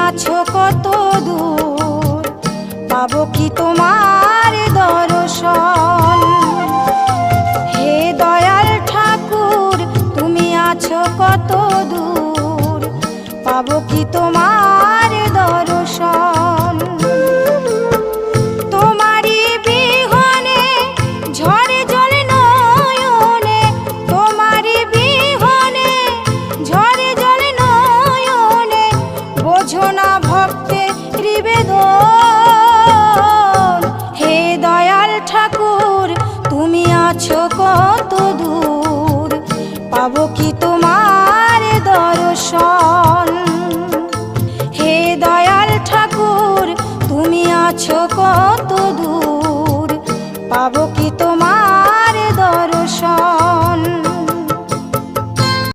আছো কত দূর, পাবো কি তোমার দর্শন। হে দয়াল ঠাকুর তুমি আছো কত দূর, পাবো কি তোমার দর্শন। তোমারই বিহনে ঝরে জল নয়নে, তোমারই বিহনে ঝরে জল নয়নে, বোঝো না ভক্তের নিবেদন। হে দয়াল ঠাকুর তুমি আছো কত দূর, পাবো কি তোমার দর্শন। হে দয়াল ঠাকুর তুমি আছো কত দূর, পাবো